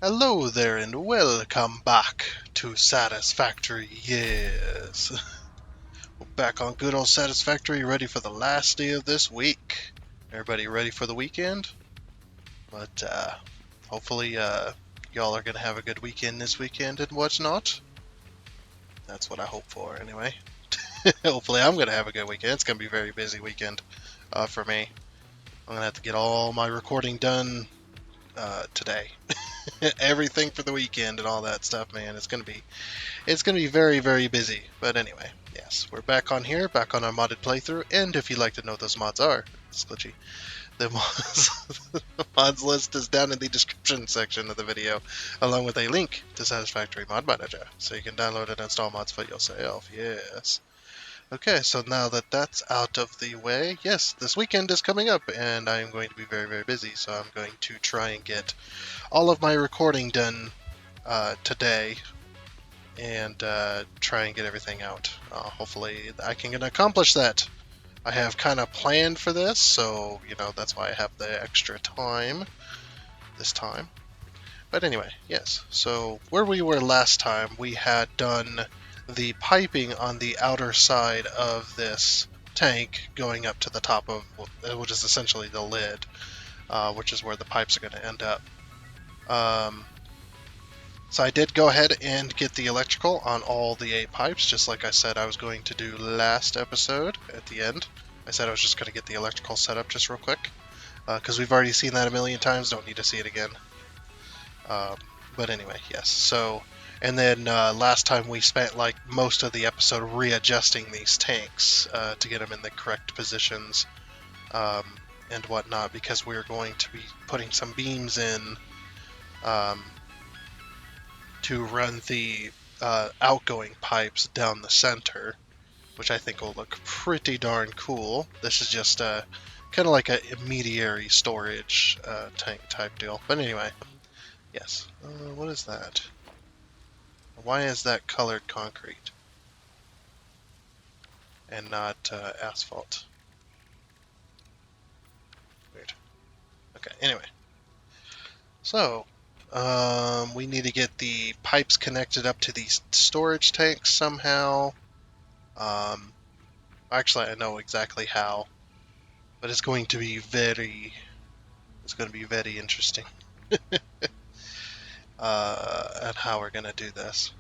Hello there and welcome back to Satisfactory. Yes, we're back on good old Satisfactory, ready for the last day of this week. Everybody ready for the weekend? But hopefully y'all are gonna have a good weekend this weekend and whatnot. That's what I hope for anyway. Hopefully I'm gonna have a good weekend. It's gonna be a very busy weekend for me. I'm gonna have to get all my recording done today. Everything for the weekend and all that stuff, man. It's gonna be very, very busy. But anyway, yes, we're back on here, back on our modded playthrough. And if you'd like to know what those mods are, it's glitchy. The mods, the mods list is down in the description section of the video, along with a link to Satisfactory Mod Manager, so you can download and install mods for yourself. Yes. Okay, so now that that's out of the way, yes, this weekend is coming up, and I'm going to be very, very busy. So I'm going to try and get all of my recording done today and try and get everything out. Hopefully, I can accomplish that. I have kind of planned for this, so that's why I have the extra time this time. But anyway, yes. So where we were last time, we had done the piping on the outer side of this tank going up to the top of, which is essentially the lid, which is where the pipes are going to end up. So I did go ahead and get the electrical on all the 8 pipes, just like I said I was going to do last episode at the end. I said I was just going to get the electrical set up just real quick, because we've already seen that a million times, don't need to see it again. But anyway, yes. So, and then last time we spent like most of the episode readjusting these tanks to get them in the correct positions and whatnot, because we're going to be putting some beams in to run the outgoing pipes down the center, which I think will look pretty darn cool. This is just kind of like a intermediary storage tank type deal. But anyway, yes. What is that? Why is that colored concrete and not asphalt? Weird. Okay, anyway. So, we need to get the pipes connected up to these storage tanks somehow. Actually, I know exactly how, but it's going to be very interesting at how we're going to do this.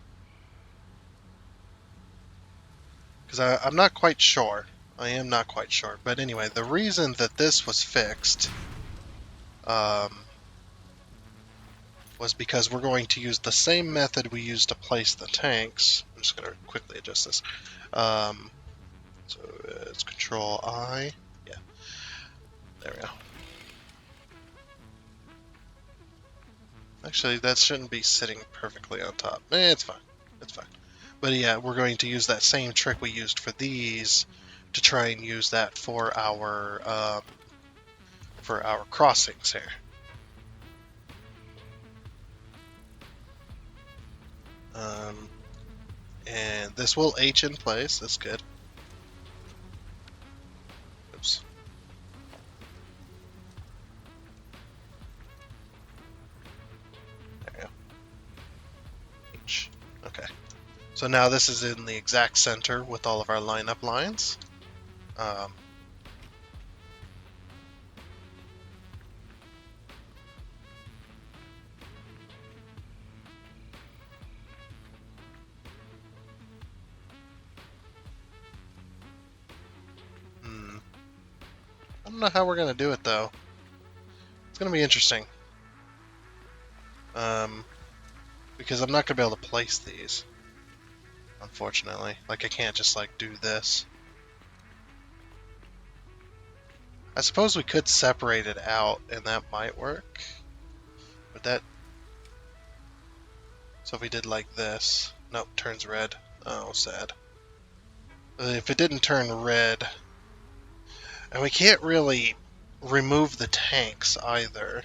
Because I'm not quite sure. I am not quite sure. But anyway, the reason that this was fixed was because we're going to use the same method we used to place the tanks. I'm just going to quickly adjust this. So it's Control I. Yeah, there we go. Actually, that shouldn't be sitting perfectly on top. It's fine. It's fine. But yeah, we're going to use that same trick we used for these to try and use that for our crossings here. And this will H in place. That's good. Oops. There we go. H. Okay. So now this is in the exact center with all of our lineup lines. I don't know how we're going to do it, though. It's going to be interesting. Because I'm not going to be able to place these, unfortunately. Like, I can't just, like, do this. I suppose we could separate it out, and that might work. But that... So if we did like this... Nope, turns red. Oh, sad. If it didn't turn red... And we can't really remove the tanks either.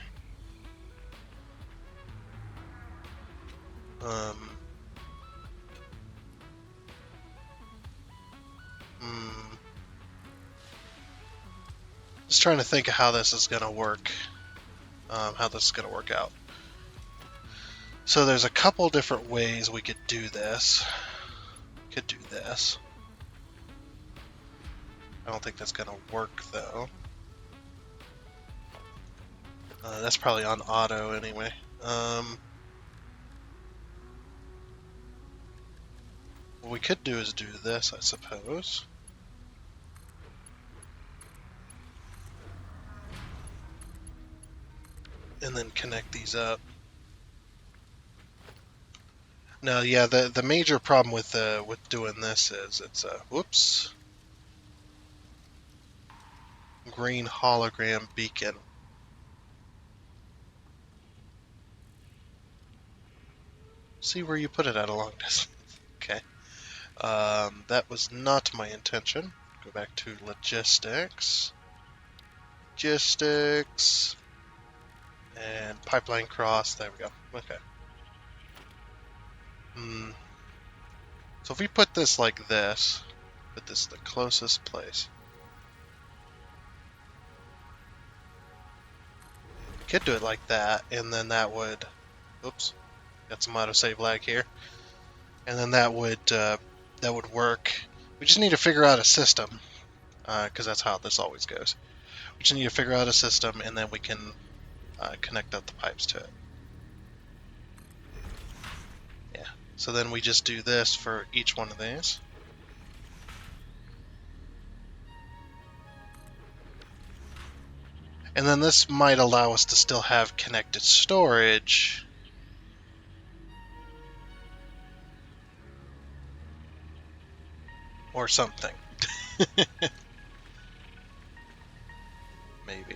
Just trying to think of how this is going to work. How this is going to work out. So there's a couple different ways we could do this. Could do this. I don't think that's gonna work though. That's probably on auto anyway. What we could do is do this, I suppose. And then connect these up. No, yeah, the major problem with doing this is it's a whoops, green hologram beacon. See where you put it at a long distance. Okay. That was not my intention. Go back to logistics. Logistics. And pipeline cross. There we go. Okay. So if we put this like this, put this the closest place. We could do it like that, and then that would, oops, got some autosave lag here. And then that would work. We just need to figure out a system, because that's how this always goes. We just need to figure out a system, and then we can connect up the pipes to it. Yeah. So then we just do this for each one of these. And then this might allow us to still have connected storage. Or something. Maybe.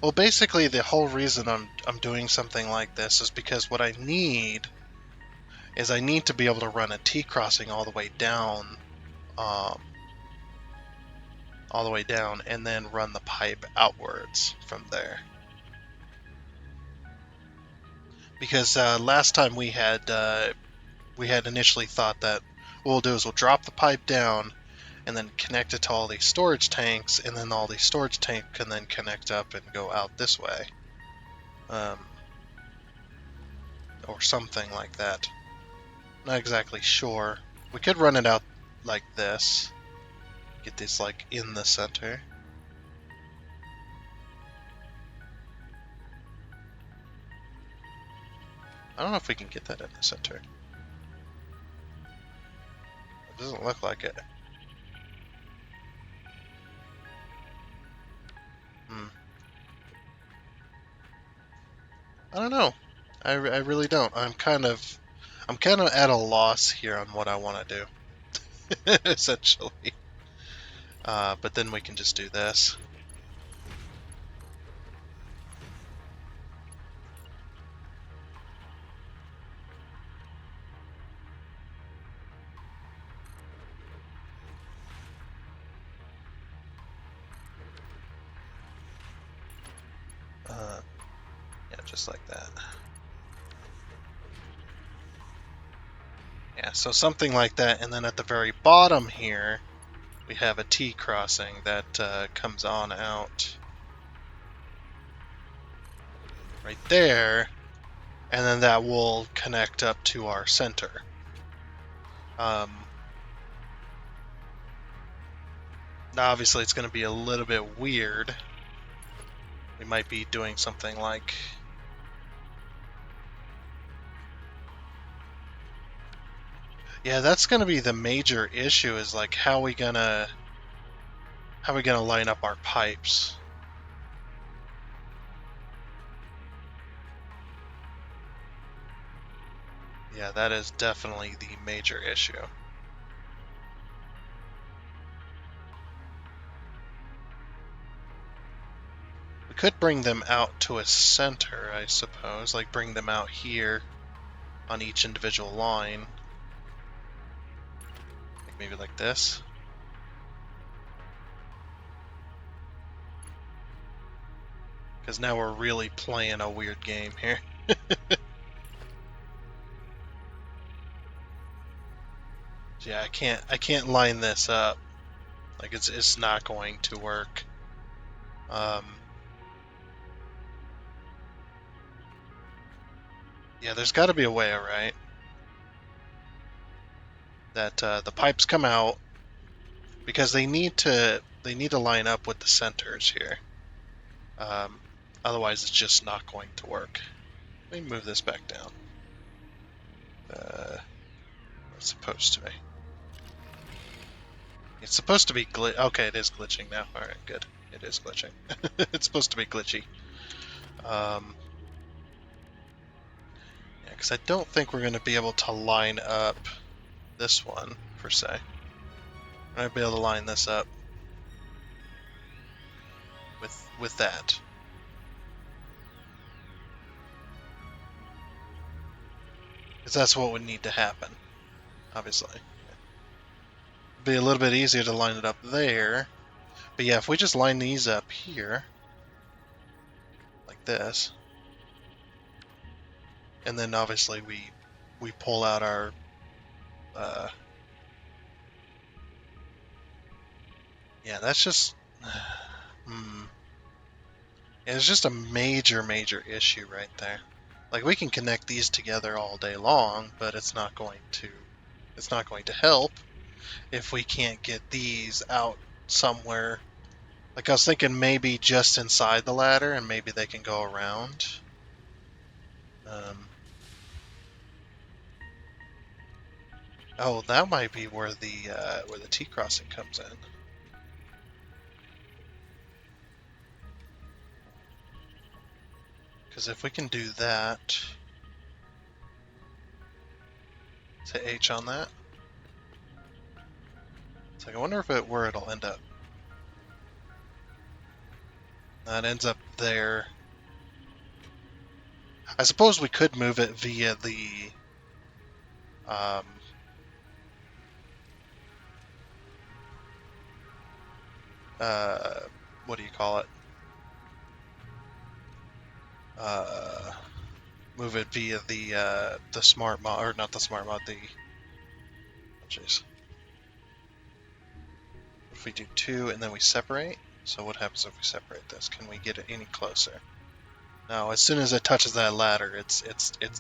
Well, basically the whole reason I'm doing something like this is because what I need is I need to be able to run a T-crossing all the way down, and then run the pipe outwards from there. Because last time we had initially thought that what we'll do is we'll drop the pipe down and then connect it to all these storage tanks, and then all these storage tanks can then connect up and go out this way. Or something like that. Not exactly sure. We could run it out like this. Get this like in the center. I don't know if we can get that in the center. It doesn't look like it. I don't know. I really don't. I'm kind of at a loss here on what I want to do, essentially. But then we can just do this. Yeah, just like that. Yeah, so something like that, and then at the very bottom here, we have a T crossing that comes on out right there, and then that will connect up to our center. Now obviously it's going to be a little bit weird. We might be doing something like... Yeah, that's going to be the major issue, is like how we gonna line up our pipes. Yeah, that is definitely the major issue. We could bring them out to a center, I suppose, like bring them out here on each individual line. Like maybe like this. Because now we're really playing a weird game here. Yeah, I can't line this up. Like it's not going to work. Yeah, there's got to be a way, right? That the pipes come out because they need to line up with the centers here. Um, Otherwise, it's just not going to work. Let me move this back down. It's supposed to be. It's supposed to be Okay, it is glitching now. All right, good. It is glitching. It's supposed to be glitchy. Yeah, because I don't think we're going to be able to line up this one per se. I'm going to be able to line this up with that. Because that's what would need to happen, obviously. It'd be a little bit easier to line it up there. But yeah, if we just line these up here, like this, and then obviously we pull out our yeah, that's just it's just a major issue right there. Like we can connect these together all day long, but it's not going to help if we can't get these out somewhere. Like I was thinking maybe just inside the ladder and maybe they can go around. Um, oh, that might be where the T crossing comes in. Because if we can do that, say H on that. It's like I wonder where it'll end up. That ends up there. I suppose we could move it via the um, what do you call it? Uh, Move it via the smart mod, or not the smart mod, the jeez. If we do 2 and then we separate, so what happens if we separate this? Can we get it any closer? No, as soon as it touches that ladder, it's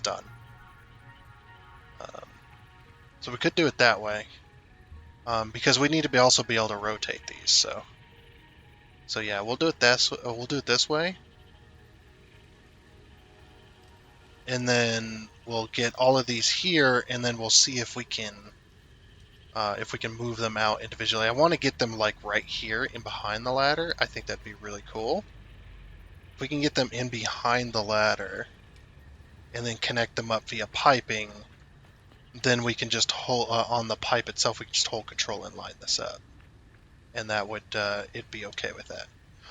done. Um, so we could do it that way, because we need to also be able to rotate these. So yeah, we'll do it this way, and then we'll get all of these here, and then we'll see if we can move them out individually. I want to get them like right here in behind the ladder. I think that'd be really cool. If we can get them in behind the ladder and then connect them up via piping, then we can just hold on the pipe itself. We can just hold control and line this up, and that would it'd be okay with that.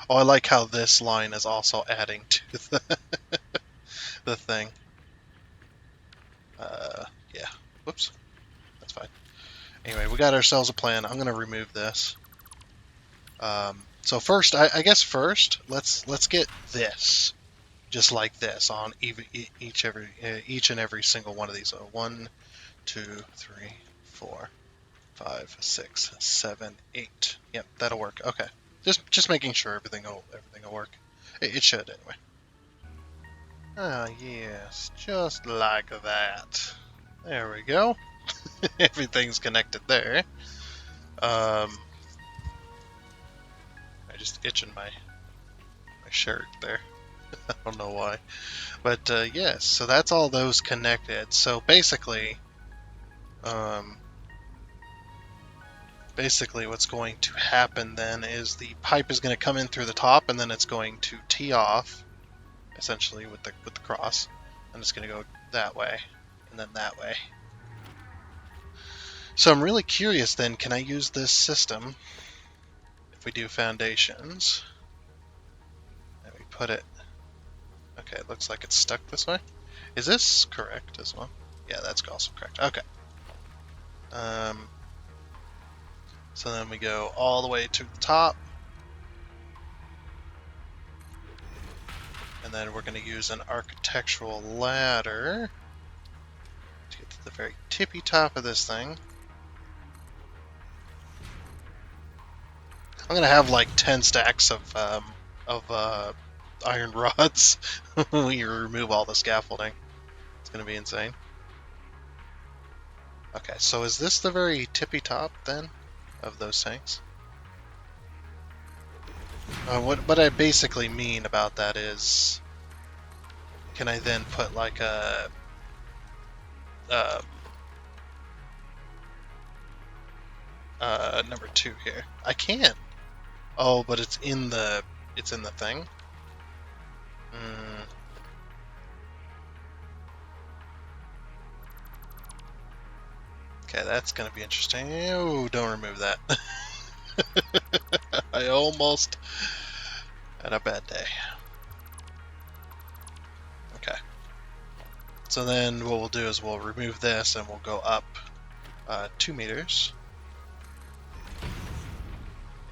Oh, I like how this line is also adding to the thing. Yeah. Whoops. That's fine. Anyway, we got ourselves a plan. I'm gonna remove this. So first, I guess first, let's get this just like this on each and every single one of these. So 1, 2, 3, 4, 5, 6, 7, 8. Yep, that'll work. Okay, just making sure everything will work. It should anyway. Ah, yes, just like that. There we go. Everything's connected there. I just itching my shirt there. I don't know why. But yes, so that's all those connected. So basically what's going to happen then is the pipe is going to come in through the top, and then it's going to tee off, essentially with the cross, and it's going to go that way, and then that way. So I'm really curious then, can I use this system if we do foundations? And we put it... Okay, it looks like it's stuck this way. Is this correct as well? Yeah, that's also correct. Okay. So then we go all the way to the top. And then we're going to use an architectural ladder to get to the very tippy top of this thing. I'm going to have like 10 stacks of iron rods when you remove all the scaffolding. It's going to be insane. Okay, so is this the very tippy top then of those tanks? What I basically mean about that is, can I then put like uh, number 2 here? I can. Oh, but it's in the thing. Mm, okay, that's gonna be interesting. Oh, don't remove that. I almost had a bad day. Okay. So then what we'll do is we'll remove this and we'll go up 2 meters.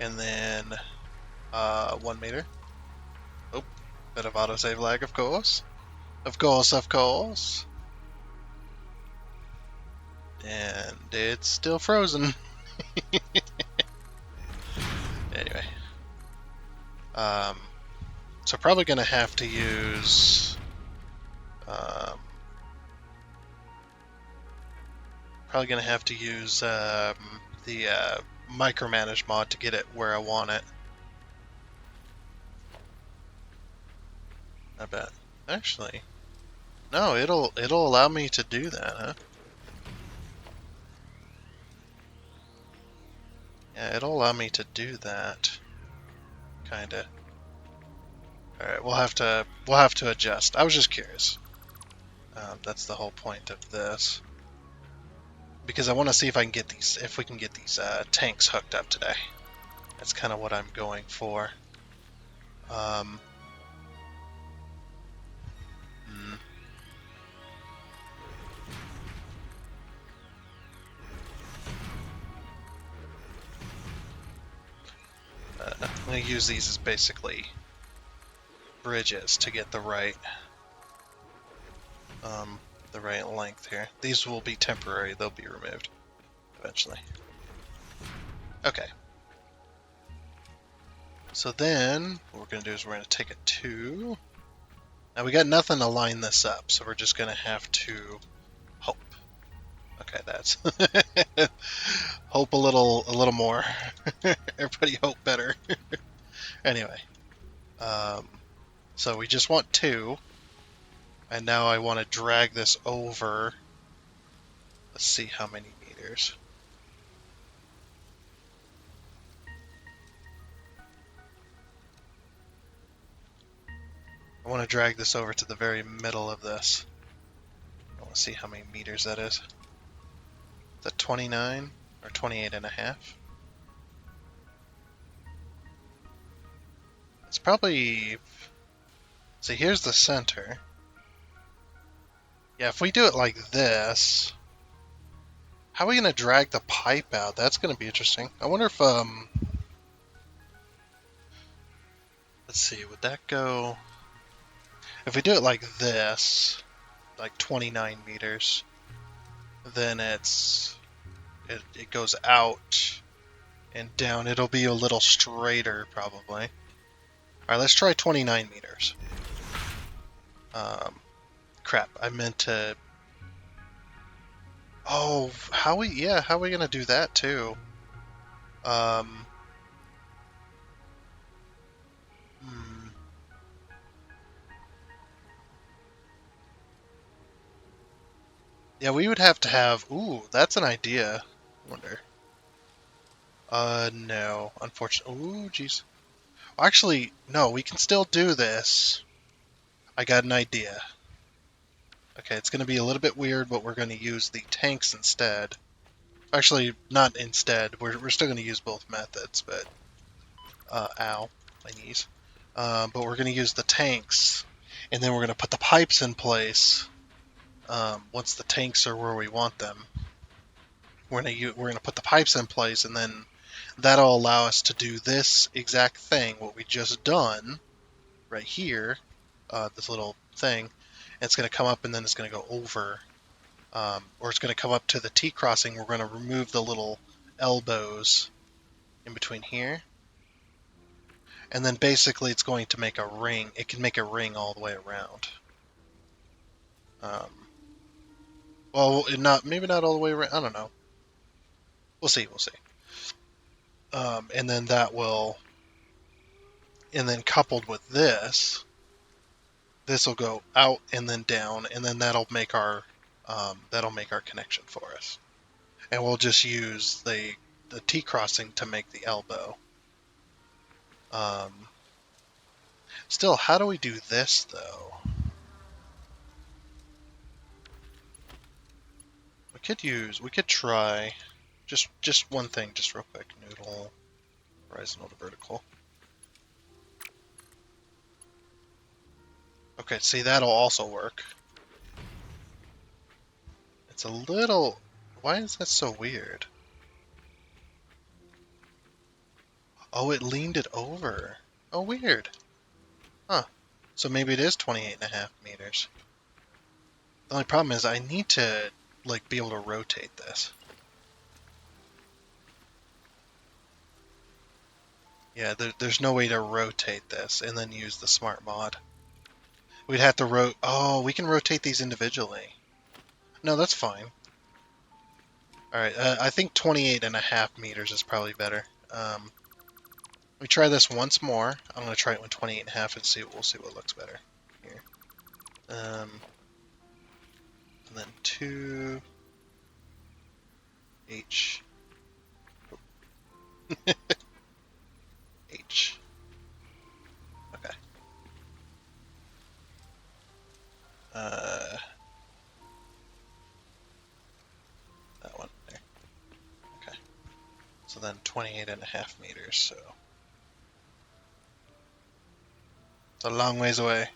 And then 1 meter. Oh, bit of autosave lag, of course. Of course, of course. And it's still frozen. Anyway. So probably going to have to use... the micromanage mod to get it where I want it. I bet. Actually, no, it'll allow me to do that, huh? Yeah, it'll allow me to do that. Kinda. Alright, we'll have to adjust. I was just curious. That's the whole point of this. Because I want to see if we can get these tanks hooked up today. That's kind of what I'm going for. Um, hmm. I'm going to use these as basically bridges to get the right length here. These will be temporary, they'll be removed eventually. Okay. So then, what we're going to do is we're going to take a 2. Now we got nothing to line this up, so we're just going to have to hope. Okay, that's... hope a little more. Everybody hope better. Anyway. So we just want 2. And now I want to drag this over. Let's see how many meters. I want to drag this over to the very middle of this. I want to see how many meters that is. Is that 29 or 28 and a half? It's probably... See, here's the center. Yeah, if we do it like this... How are we going to drag the pipe out? That's going to be interesting. I wonder if... Let's see, would that go... If we do it like this, like 29 meters, then it goes out and down. It'll be a little straighter, probably. Alright, let's try 29 meters. Crap, I meant to... Oh, how are we gonna do that, too? Hmm. Yeah, we would have to have... Ooh, that's an idea. I wonder. No. Unfortunately... Ooh, jeez. Actually, no, we can still do this. I got an idea. Okay, it's going to be a little bit weird, but we're going to use the tanks instead. Actually, not instead. We're still going to use both methods, but... ow, my knees. But we're going to use the tanks, and then we're going to put the pipes in place once the tanks are where we want them. We're going to put the pipes in place, and then that'll allow us to do this exact thing, what we just done, right here, this little thing. And it's going to come up, and then it's going to go over, or it's going to come up to the T-crossing. We're going to remove the little elbows in between here. And then basically it's going to make a ring. It can make a ring all the way around. Well, maybe not all the way around. I don't know. We'll see. We'll see. And then and then coupled with this will go out and then down, and then that'll make our connection for us. And we'll just use the T crossing to make the elbow. Still, how do we do this though? We could try just one thing, just real quick. Noodle, horizontal to vertical. Okay, see, that'll also work. It's a little... Why is that so weird? Oh, it leaned it over. Oh, weird. Huh. So maybe it is 28.5 meters. The only problem is I need to, like, be able to rotate this. Yeah, there's no way to rotate this and then use the smart mod. We'd have to Oh, we can rotate these individually. No, that's fine. Alright, I think 28.5 meters is probably better. We try this once more. I'm going to try it with 28.5 and we'll see what looks better here. And then 2 H H. Okay. That one there. Okay. So then 28.5 meters, so it's a long ways away.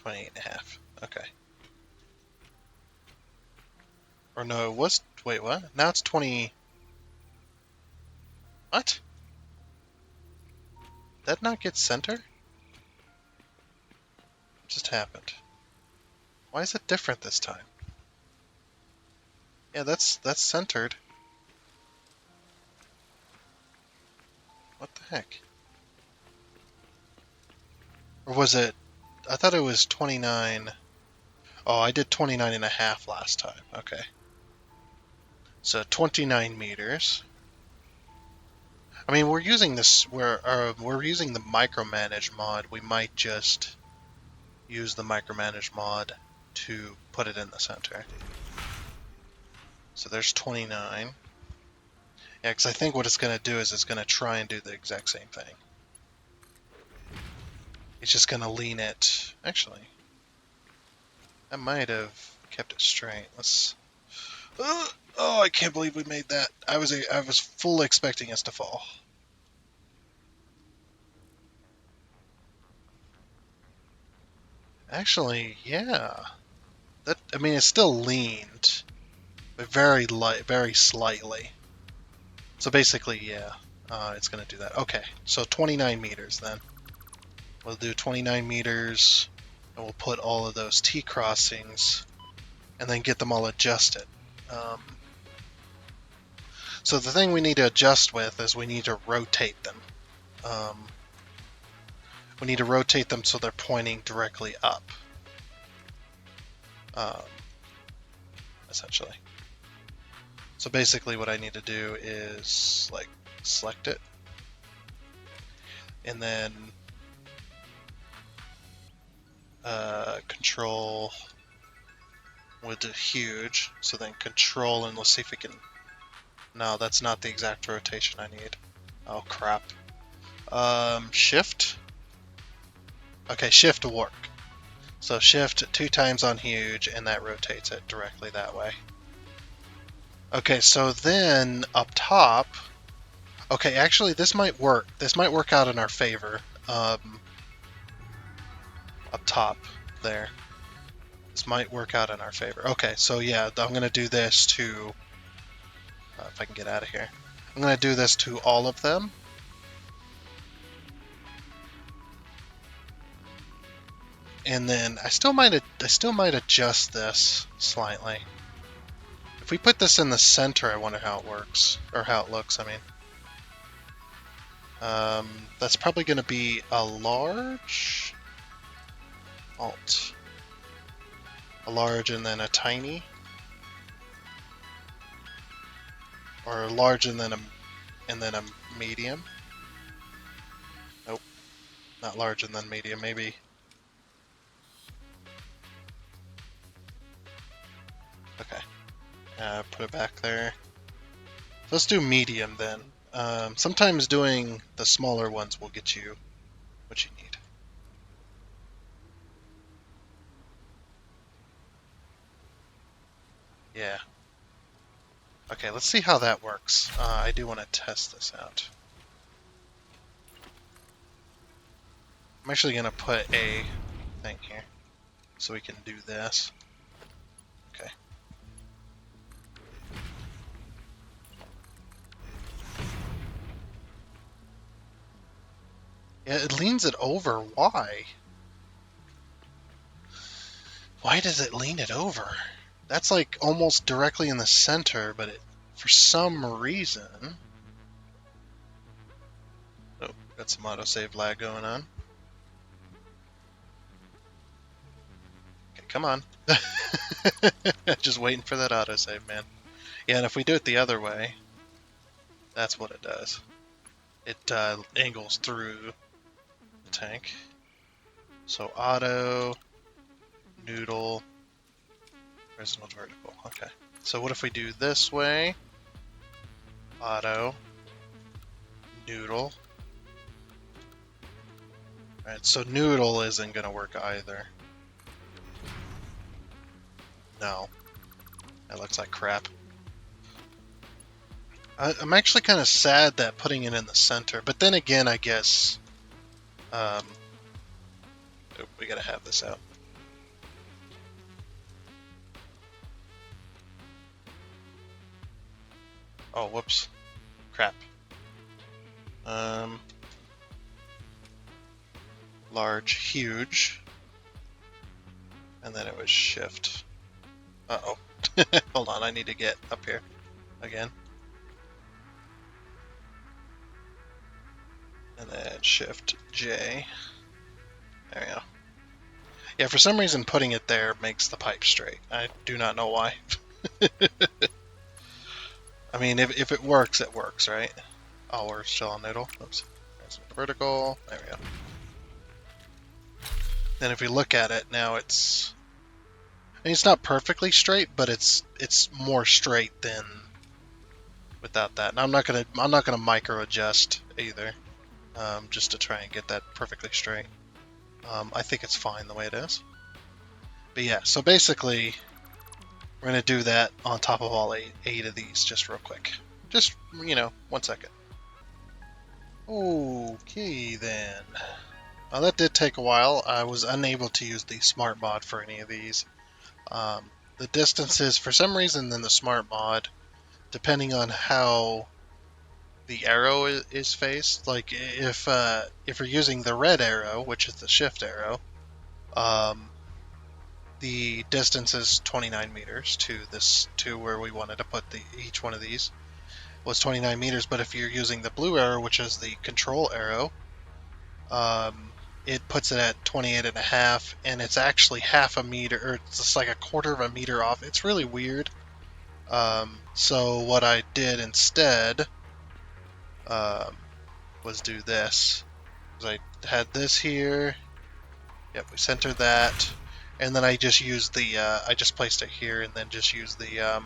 28.5. Okay. Or no, it was... Wait, what? Now it's 20... What? Did that not get center? What just happened? Why is it different this time? Yeah, that's centered. What the heck? Or was it... I thought it was 29... Oh, I did 29.5 last time. Okay. So 29 meters. I mean, we're using this... We're using the micromanage mod. We might just use the micromanage mod to put it in the center. So there's 29. Yeah, because I think what it's going to do is it's going to try and do the exact same thing. It's just going to lean it... Actually, I might have kept it straight. Let's... Oh, I can't believe we made that. I was fully expecting us to fall. Actually, yeah. I mean, it's still leaned, but very light, very slightly. So basically, yeah, it's going to do that. Okay, so 29 meters then. We'll do 29 meters, and we'll put all of those T crossings, and then get them all adjusted. So the thing we need to adjust with is we need to rotate them. We need to rotate them so they're pointing directly up. Essentially. So basically what I need to do is like select it and then control with the huge, so then control, and let's see if we can... No, that's not the exact rotation I need. Oh crap. Shift? Okay, shift will work. So shift 2 times on huge and that rotates it directly that way. Okay, so then up top... Okay, actually this might work. This might work out in our favor. Up top there. This might work out in our favor. Okay, so yeah, I'm going to do this to... if I can get out of here. I'm going to do this to all of them. And then I still might adjust this slightly. If we put this in the center, I wonder how it works. Or how it looks, I mean. That's probably going to be a large... Alt. A large and then a tiny? Or a large and then a medium? Nope. Not large and then medium, maybe. Okay. Put it back there. Let's do medium then. Sometimes doing the smaller ones will get you what you need. Yeah. Okay, let's see how that works. I do want to test this out. I'm actually going to put a thing here so we can do this. Okay. Yeah, it leans it over. Why? Why does it lean it over? That's like almost directly in the center, but for some reason... Oh, got some autosave lag going on. Okay, come on. Just waiting for that autosave, man. Yeah, and if we do it the other way, that's what it does. It angles through the tank. So auto, noodle, horizontal, vertical. Okay. So what if we do this way? Auto, noodle. Alright, so noodle isn't going to work either. No. That looks like crap. I'm actually kind of sad that putting it in the center, but then again, I guess... we gotta have this out. Oh, whoops. Crap. Large, huge. And then it was shift. Uh-oh. Hold on, I need to get up here again. And then shift J. There we go. Yeah, for some reason putting it there makes the pipe straight. I do not know why. I mean, if it works, it works, right? Oh, we're still on noodle. Oops. There's vertical. There we go. Then if we look at it, now it's... I mean, it's not perfectly straight, but it's more straight than without that. And I'm not gonna micro adjust either, just to try and get that perfectly straight. I think it's fine the way it is. But yeah, so basically, we're gonna do that on top of all eight of these, just real quick. Just 1 second. Okay then. That did take a while. I was unable to use the smart mod for any of these. The distances, for some reason, in the smart mod, depending on how the arrow is faced, like if you're using the red arrow, which is the shift arrow, the distance is 29 meters to where we wanted to put each one of these was 29 meters. But if you're using the blue arrow, which is the control arrow, it puts it at 28 and a half, and it's actually half a meter, or it's just like a quarter of a meter off. It's really weird. So what I did instead was do this. I had this here. Yep, we centered that, and then I just used I just placed it here, and then just used the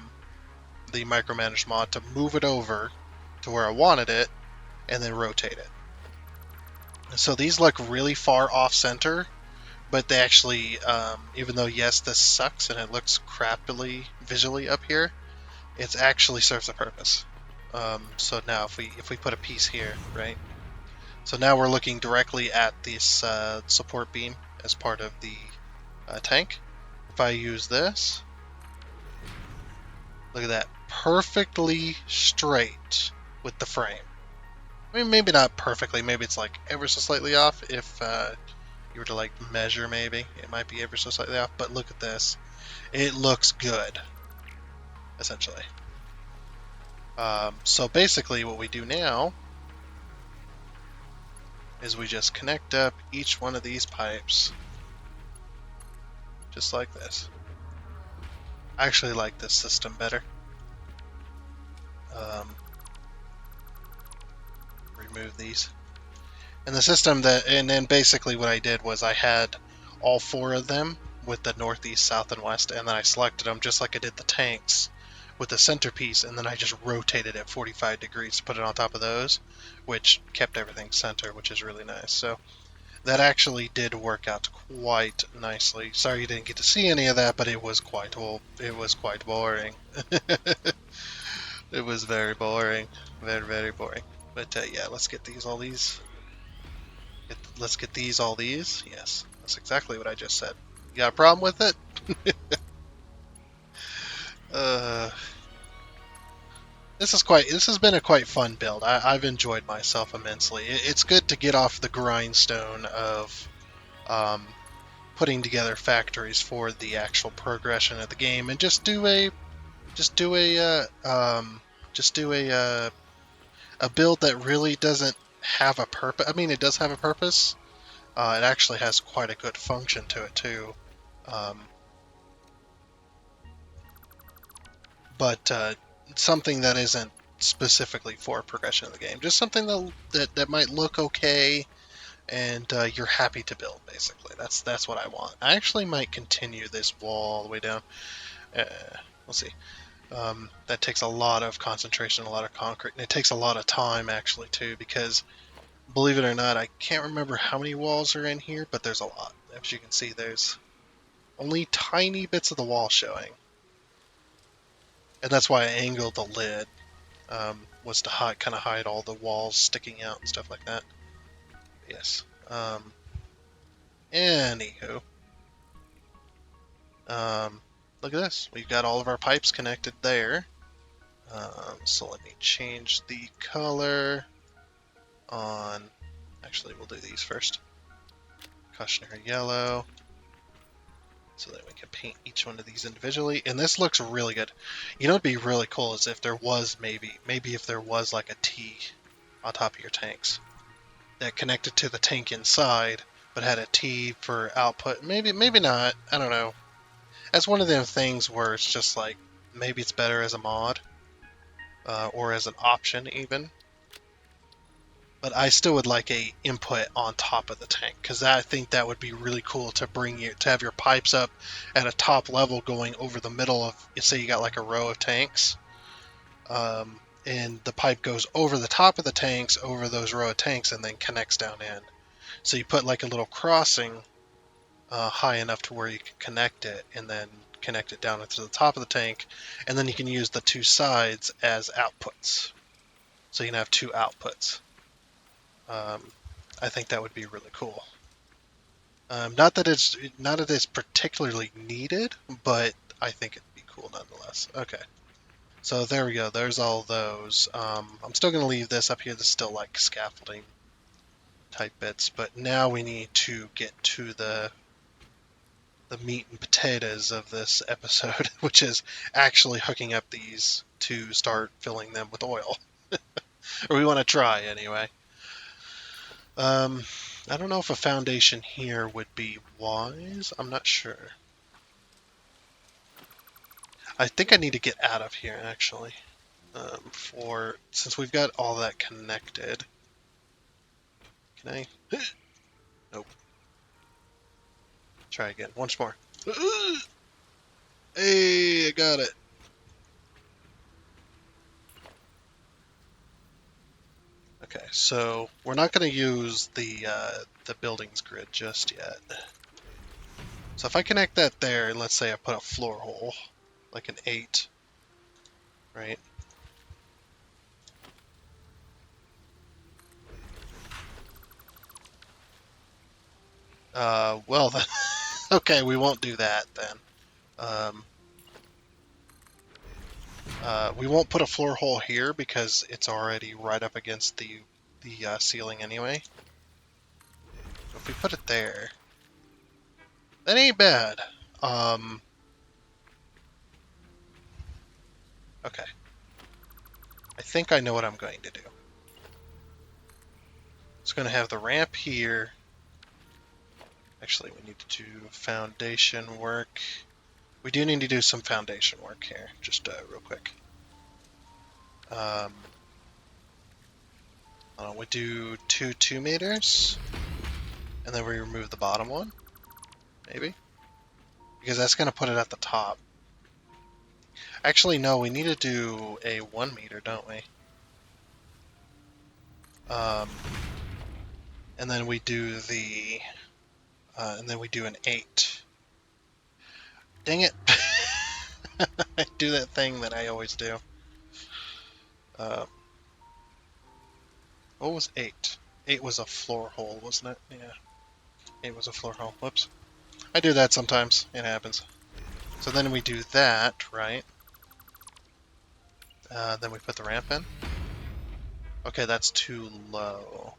micromanage mod to move it over to where I wanted it, and then rotate it. So these look really far off center, but they actually, even though yes, this sucks and it looks crappily visually up here, it actually serves a purpose. So now if we put a piece here, right? So now we're looking directly at this support beam as part of the tank. If I use this, look at that, perfectly straight with the frame. I mean, maybe not perfectly, maybe it's like ever so slightly off. If you were to like measure, maybe it might be ever so slightly off, but look at this. It looks good, essentially. So basically what we do now is we just connect up each one of these pipes just like this. I actually like this system better. Remove these. And the system and then basically what I did was I had all four of them with the northeast, south, and west, and then I selected them just like I did the tanks with the centerpiece, and then I just rotated it 45 degrees to put it on top of those, which kept everything center, which is really nice. So that actually did work out quite nicely. Sorry you didn't get to see any of that, but it was quite boring. It was very boring, very boring. But yeah, let's get let's get all these. Yes, that's exactly what I just said. You got a problem with it? uh, this has been a quite fun build. I've enjoyed myself immensely. It's good to get off the grindstone of um, putting together factories for the actual progression of the game, and just do a just do a build that really doesn't have a purpose. I mean, it does have a purpose. It actually has quite a good function to it too. Um, but something that isn't specifically for progression of the game. Just something that might look okay, and you're happy to build. Basically, that's what I want. I actually might continue this wall all the way down. Uh, we'll see. That takes a lot of concentration, a lot of concrete, and it takes a lot of time actually too. Because believe it or not, I can't remember how many walls are in here, but there's a lot. As you can see, there's only tiny bits of the wall showing, and that's why I angled the lid. Was to kind of hide all the walls sticking out and stuff like that. Yes. Anywho, look at this. We've got all of our pipes connected there. So let me change the color on. Actually, we'll do these first. Cautionary yellow. So that we can paint each one of these individually. And this looks really good. You know what'd be really cool is if there was maybe if there was like a T on top of your tanks that connected to the tank inside, but had a T for output. Maybe not. I don't know. That's one of them things where it's just like maybe it's better as a mod or as an option even. But I still would like a input on top of the tank because I think that would be really cool to bring you to have your pipes up at a top level going over the middle of. Say you got like a row of tanks. And the pipe goes over the top of the tanks, over those row of tanks, and then connects down in. So you put like a little crossing high enough to where you can connect it, and then connect it down to the top of the tank, and then you can use the two sides as outputs. So you can have two outputs. Um, I think that would be really cool. Not that it's particularly needed, but I think it'd be cool nonetheless. Okay. So there we go. There's all those. I'm still going to leave this up here. This is still like scaffolding type bits, but now we need to get to the meat and potatoes of this episode, which is actually hooking up these to start filling them with oil. Or we want to try anyway. I don't know if a foundation here would be wise. I'm not sure. I think I need to get out of here actually. Since we've got all that connected. Can I? Nope. Try again. Once more. Hey, I got it. Okay, so we're not going to use the buildings grid just yet. So if I connect that there, and let's say I put a floor hole, like an 8, right? Well, then, okay, we won't do that then. Um, we won't put a floor hole here because it's already right up against the ceiling anyway. If we put it there, that ain't bad. Okay. I think I know what I'm going to do. It's going to have the ramp here. Actually, we need to do foundation work We do need to do some foundation work here, just real quick. We do two 2-meters, and then we remove the bottom one, maybe? Because that's going to put it at the top. Actually, no, we need to do a 1-meter, don't we? And then we do the, and then we do an 8. Dang it! I do that thing that I always do. What was 8? 8 was a floor hole, wasn't it? Yeah. 8 was a floor hole. Whoops. I do that sometimes. It happens. So then we do that, right? Then we put the ramp in. Okay, that's too low.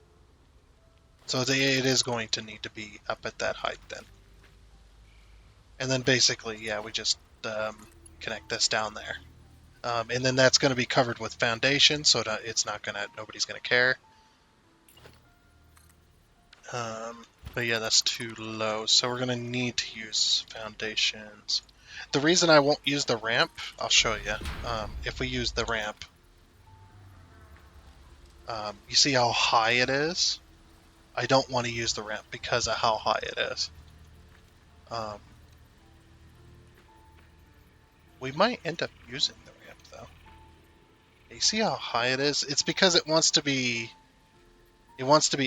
So it is going to need to be up at that height then. And then basically, yeah, we just connect this down there. And then that's going to be covered with foundation, so it's not going to, nobody's going to care. But yeah, that's too low, so we're going to need to use foundations. The reason I won't use the ramp, I'll show you. If we use the ramp, you see how high it is? I don't want to use the ramp because of how high it is. We might end up using the ramp, though. You see how high it is? It's because it wants to be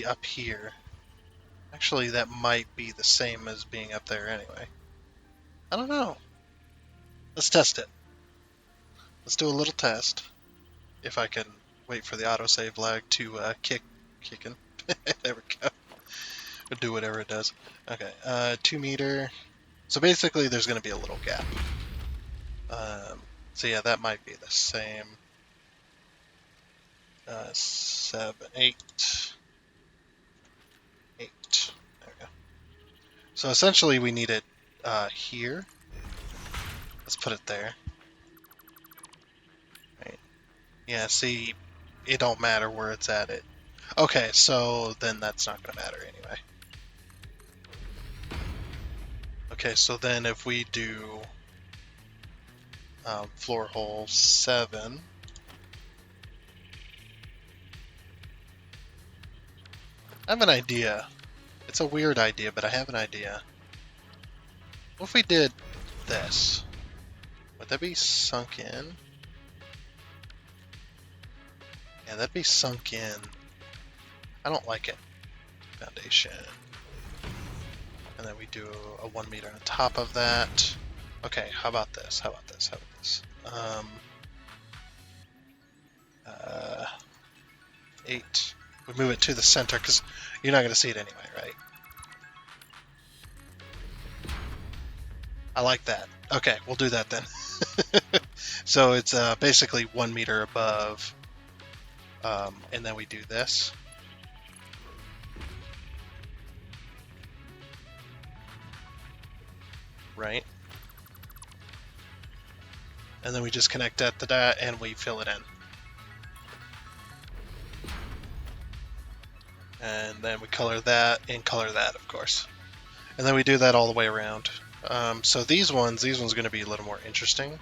up here. Actually, that might be the same as being up there anyway. I don't know. Let's test it. Let's do a little test. If I can wait for the autosave lag to kicking. There we go. It'll do whatever it does. Okay, 2-meter. So basically there's going to be a little gap. So yeah, that might be the same. 7, 8. 8. There we go. So essentially we need it here. Let's put it there. Right. Yeah, see, it don't matter where it's at. Okay, so then that's not going to matter anyway. Okay, so then if we do floor hole 7, I have an idea. It's a weird idea, but I have an idea. What if we did this? Would that be sunk in? Yeah, that'd be sunk in. I don't like it. Foundation. And then we do a 1-meter on top of that. Okay, how about this? How about this? How about this? 8. We move it to the center because you're not going to see it anyway, right? I like that. Okay, we'll do that then. So it's basically 1 meter above, and then we do this. Right? And then we just connect that to that and we fill it in. And then we color that and color that, of course. And then we do that all the way around. So these ones are going to be a little more interesting.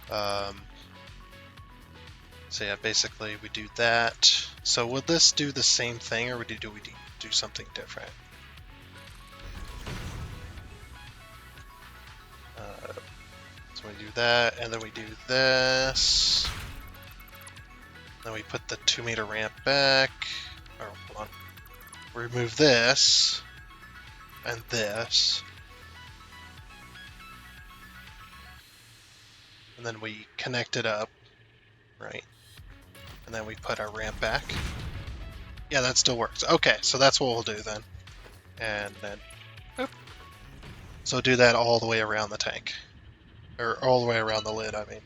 So yeah, basically we do that. So would this do the same thing, or do we do something different? So we do that, and then we do this. Then we put the 2-meter ramp back. Oh, hold on. Remove this and this. And then we connect it up, right? And then we put our ramp back. Yeah, that still works. Okay, so that's what we'll do then. And then, boop. So do that all the way around the tank. Or all the way around the lid, I mean.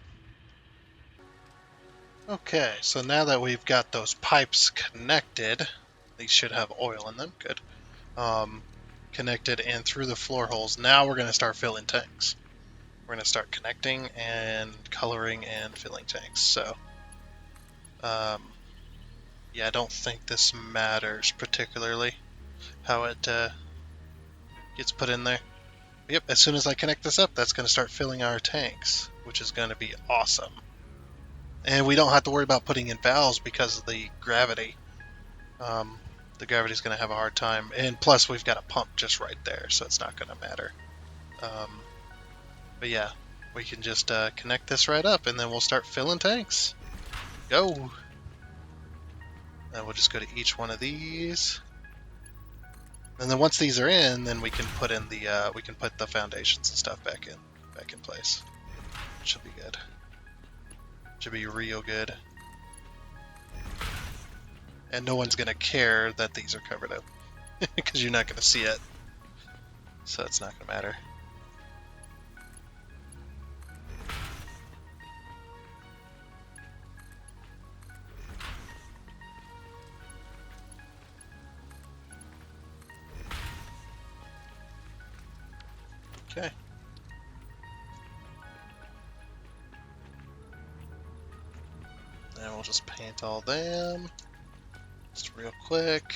Okay, so now that we've got those pipes connected, these should have oil in them, good. Connected and through the floor holes, now we're going to start filling tanks. We're going to start connecting and coloring and filling tanks. So, yeah, I don't think this matters particularly how it gets put in there. Yep, as soon as I connect this up, that's going to start filling our tanks, which is going to be awesome. And we don't have to worry about putting in valves because of the gravity. The gravity's going to have a hard time. And plus, we've got a pump just right there, so it's not going to matter. But yeah, we can just connect this right up, and then we'll start filling tanks. Go! And we'll just go to each one of these. And then once these are in, then we can put in the foundations and stuff back in place. Should be good. Should be real good. And no one's gonna care that these are covered up because you're not gonna see it, so it's not gonna matter. Okay. And we'll just paint all them. Just real quick.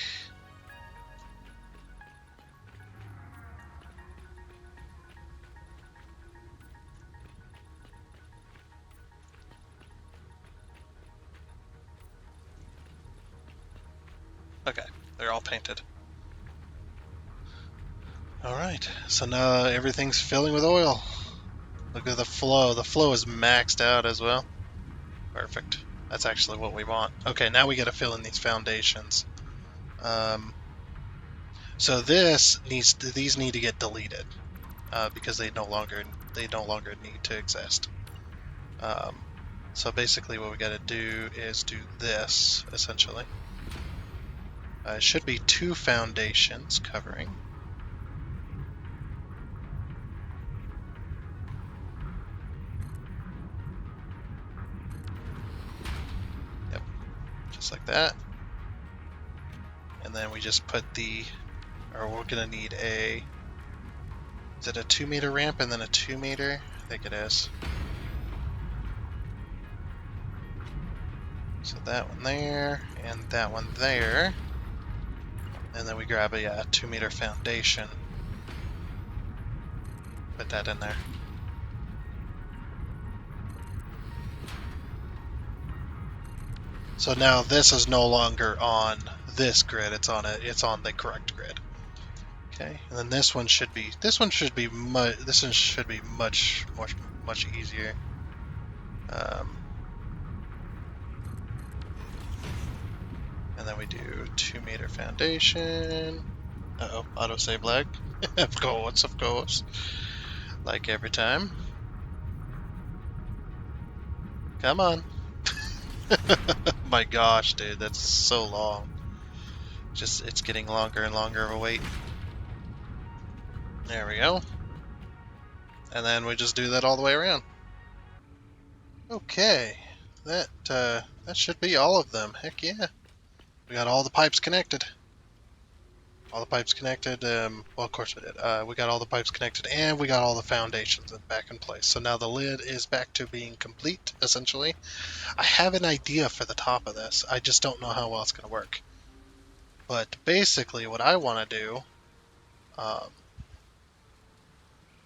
Okay, they're all painted. Alright, so now everything's filling with oil. Look at the flow. The flow is maxed out as well. Perfect. That's actually what we want. Okay, now we gotta fill in these foundations. So these need to get deleted because they no longer need to exist. So basically, what we got to do is do this essentially. It should be 2 foundations covering. Yep, just like that. And then we just put we're gonna need is it a 2-meter ramp and then a 2-meter? I think it is. So that one there, and that one there. And then we grab a 2-meter foundation. Put that in there. So now this is no longer on this grid, it's on the correct grid. Okay, and then this one should be much easier. And then we do 2-meter foundation. Uh-oh, autosave lag. Of course. Like every time. Come on. My gosh, dude, that's so long. It's getting longer and longer of a wait. There we go. And then we just do that all the way around. Okay, that should be all of them. Heck yeah. We got all the pipes connected. All the pipes connected. Well, of course we did. We got all the pipes connected, and we got all the foundations back in place. So now the lid is back to being complete, essentially. I have an idea for the top of this. I just don't know how well it's going to work. But basically, what I want to do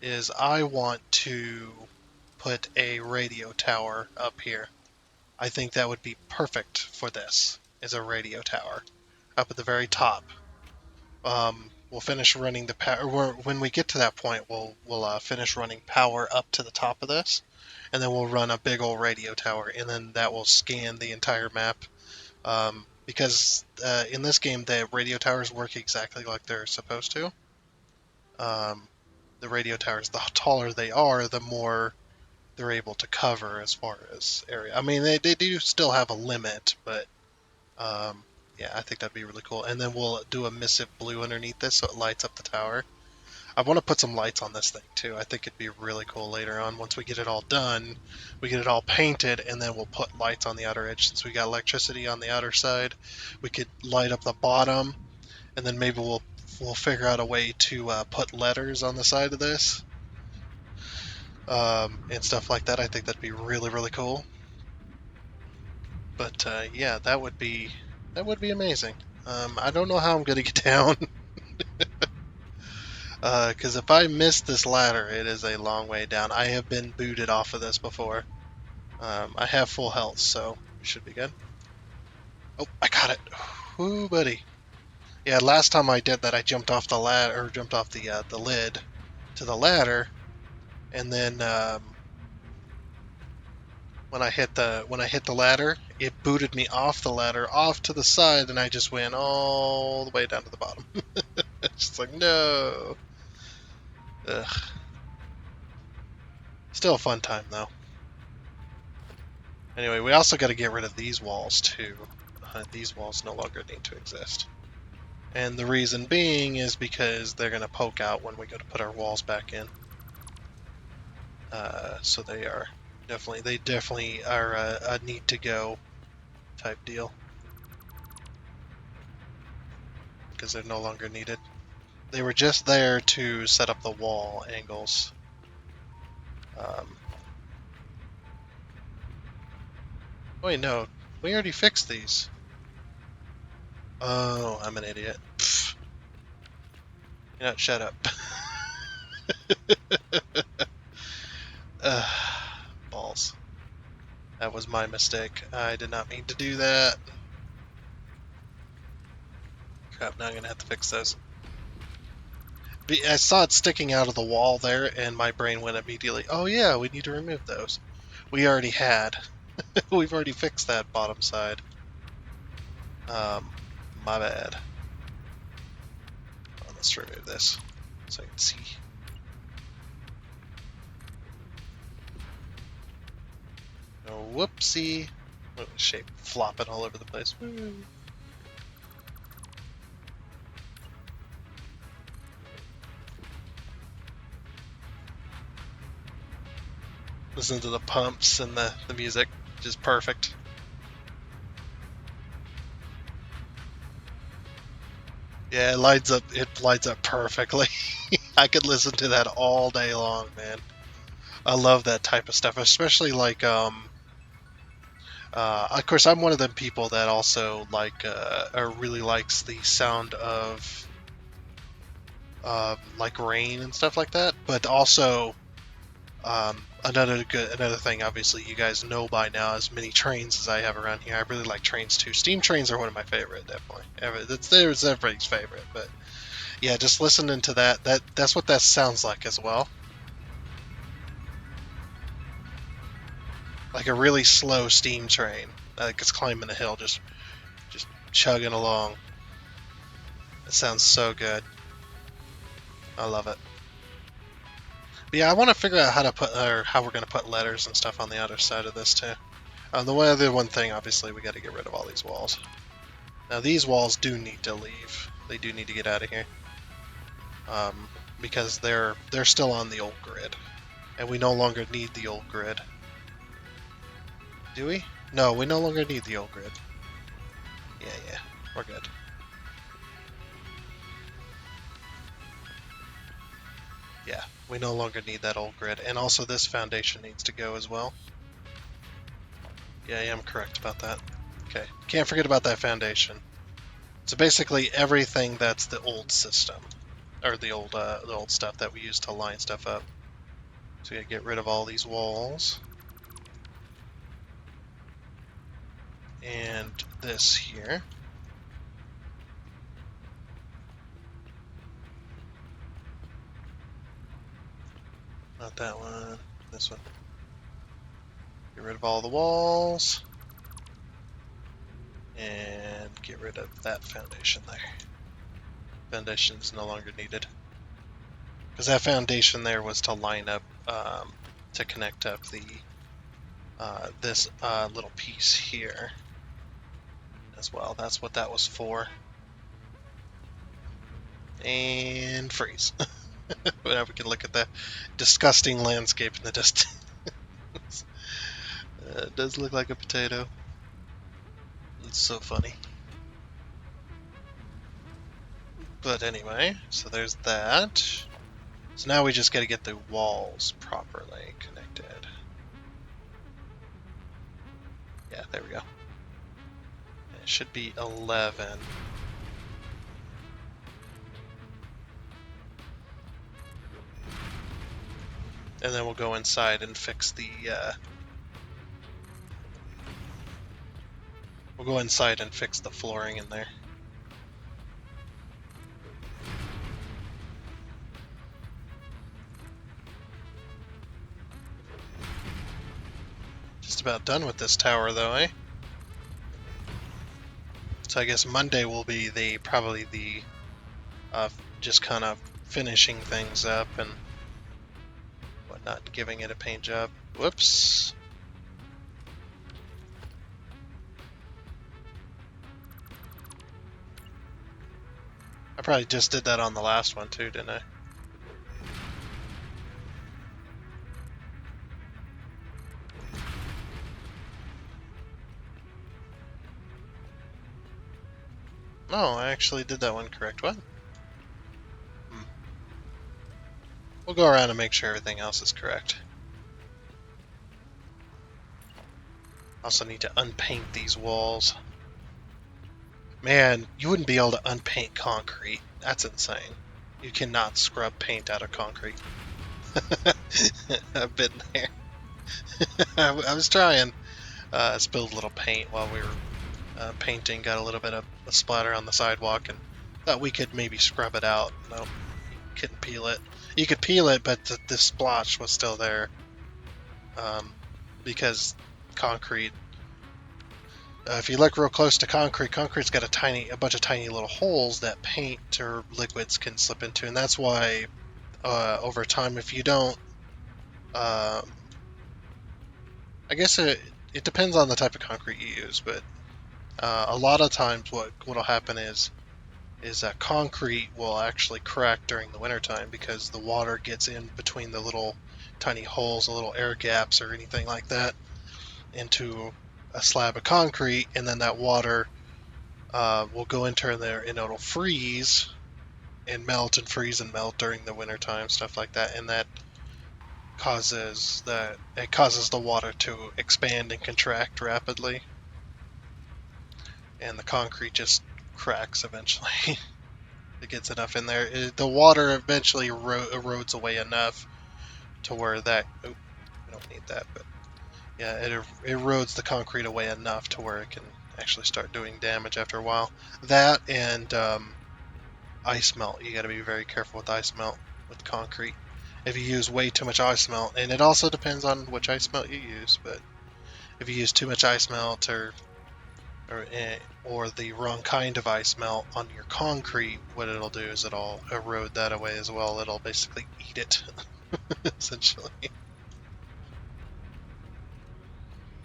is I want to put a radio tower up here. I think that would be perfect for this, is a radio tower up at the very top. We'll finish running the power. When we get to that point, we'll finish running power up to the top of this, and then we'll run a big old radio tower, and then that will scan the entire map. Because in this game, the radio towers work exactly like they're supposed to. The radio towers, the taller they are, the more they're able to cover as far as area. I mean, they do still have a limit, but yeah, I think that'd be really cool. And then we'll do a emissive blue underneath this so it lights up the tower. I want to put some lights on this thing too. I think it'd be really cool later on. Once we get it all done, we get it all painted, and then we'll put lights on the outer edge. Since we got electricity on the outer side, we could light up the bottom, and then maybe we'll figure out a way to put letters on the side of this. And stuff like that. I think that'd be really, really cool. But yeah, that would be amazing. I don't know how I'm gonna get down. Because if I miss this ladder, it is a long way down. I have been booted off of this before. I have full health, so we should be good. Oh, I got it. Ooh, buddy. Yeah, last time I did that, I jumped off the ladder, or jumped off the lid to the ladder, and then when I hit the ladder, it booted me off the ladder, off to the side, and I just went all the way down to the bottom. It's just like no. Ugh. Still a fun time though. Anyway, we also got to get rid of these walls too. These walls no longer need to exist. And the reason being is because they're going to poke out when we go to put our walls back in. So they definitely are a need to go type deal. Because they're no longer needed. They were just there to set up the wall angles. Wait, no. We already fixed these. Oh, I'm an idiot. Pfft. You know, shut up. Balls. That was my mistake. I did not mean to do that. Crap, now I'm going to have to fix those. I saw it sticking out of the wall there, and my brain went immediately, oh yeah, we need to remove those. We already had. We've already fixed that bottom side. My bad. Well, let's remove this so I can see. Oh, whoopsie. Look at the shape flopping all over the place. Woo. Listen to the pumps and the music, just perfect. Yeah, it lights up perfectly. I could listen to that all day long, man. I love that type of stuff, especially like of course I'm one of them people that also like or really likes the sound of like rain and stuff like that, but also another thing, obviously, you guys know by now, as many trains as I have around here. I really like trains too. Steam trains are one of my favorite, definitely. There's everybody's favorite, but yeah, just listening to that's what that sounds like as well. Like a really slow steam train, like it's climbing a hill, just chugging along. It sounds so good. I love it. But yeah, I want to figure out how we're going to put letters and stuff on the other side of this too. The one thing, obviously, we got to get rid of all these walls. Now these walls do need to leave. They do need to get out of here. Because they're still on the old grid. And we no longer need the old grid. Do we? No, we no longer need the old grid. Yeah, we're good. Yeah, we no longer need that old grid. And also this foundation needs to go as well. Yeah, I am correct about that. Okay, can't forget about that foundation. So basically everything that's the old system. Or the old stuff that we use to line stuff up. So we gotta get rid of all these walls. And this here. Not that one, this one. Get rid of all the walls. And get rid of that foundation there. Foundation is no longer needed. Because that foundation there was to line up, to connect up this little piece here as well. That's what that was for. And freeze. Now we can look at the disgusting landscape in the distance. It does look like a potato. It's so funny. But anyway, so there's that. So now we just got to get the walls properly connected. Yeah, there we go. It should be 11. and then we'll go inside and fix the flooring in there. Just about done with this tower though, eh? So I guess Monday will be probably the just kind of finishing things up and whatnot, giving it a paint job. Whoops. I probably just did that on the last one too, didn't I? No, I actually did that one correct. What? We'll go around and make sure everything else is correct. Also need to unpaint these walls. Man, you wouldn't be able to unpaint concrete. That's insane. You cannot scrub paint out of concrete. I've been there. I was trying. Spilled a little paint while we were painting. Got a little bit of a splatter on the sidewalk and thought we could maybe scrub it out. No, couldn't peel it. You could peel it, but the splotch was still there. Because concrete, if you look real close to concrete's got a bunch of tiny little holes that paint or liquids can slip into, and that's why over time, if you don't, I guess it depends on the type of concrete you use, but a lot of times what'll happen is that concrete will actually crack during the wintertime because the water gets in between the little tiny holes, the little air gaps or anything like that into a slab of concrete, and then that water will go into there and it'll freeze and melt and freeze and melt during the wintertime, stuff like that, and that causes the water to expand and contract rapidly, and the concrete just cracks eventually. It gets enough in there. The water eventually erodes away enough to where that. Oh, we don't need that, but yeah, it erodes the concrete away enough to where it can actually start doing damage after a while. That and ice melt. You got to be very careful with ice melt with concrete. If you use way too much ice melt, and it also depends on which ice melt you use, but if you use too much ice melt or the wrong kind of ice melt on your concrete, what it'll do is it'll erode that away as well. It'll basically eat it, essentially.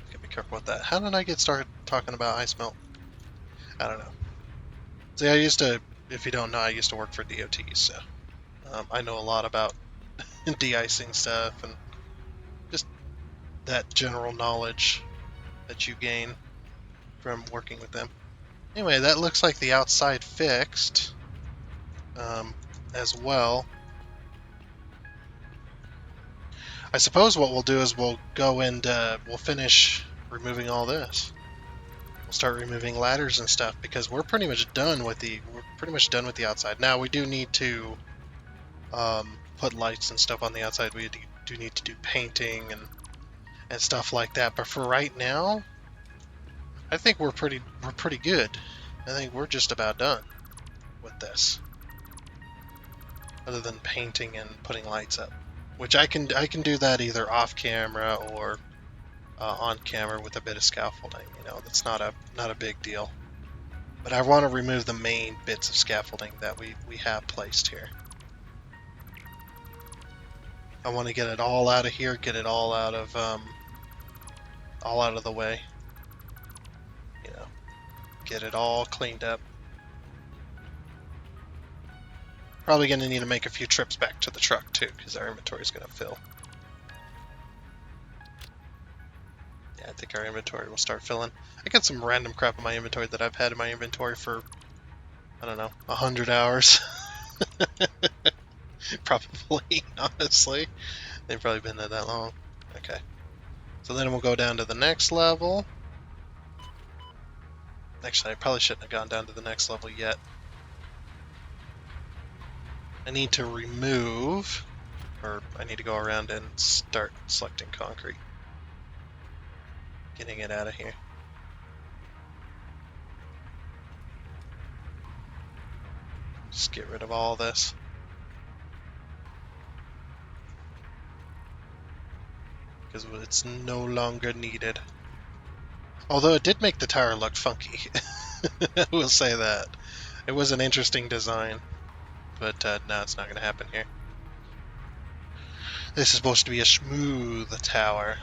Gotta be careful with that. How did I get started talking about ice melt? I don't know. See, if you don't know, I used to work for DOT, so I know a lot about de-icing stuff and just that general knowledge that you gain from working with them. Anyway, that looks like the outside fixed as well. I suppose what we'll do is we'll go and we'll finish removing all this. We'll start removing ladders and stuff because we're pretty much done with the outside. Now we do need to put lights and stuff on the outside. We do need to do painting and stuff like that. But for right now, I think we're pretty good. I think we're just about done with this. Other than painting and putting lights up, which I can do that either off camera or on camera with a bit of scaffolding. You know, that's not a big deal. But I want to remove the main bits of scaffolding that we have placed here. I want to get it all out of here, get it all out of the way. You know, get it all cleaned up. Probably going to need to make a few trips back to the truck too, because our inventory is going to fill. Yeah, I think our inventory will start filling. I got some random crap in my inventory that I've had in my inventory for, I don't know, 100 hours. Probably, honestly. They've probably been there that long. Okay. So then we'll go down to the next level. Actually, I probably shouldn't have gone down to the next level yet. I need to remove or I need to go around and start selecting concrete. Getting it out of here. Just get rid of all this. Because it's no longer needed. Although it did make the tower look funky. I will say that. It was an interesting design. But no, it's not going to happen here. This is supposed to be a smooth tower.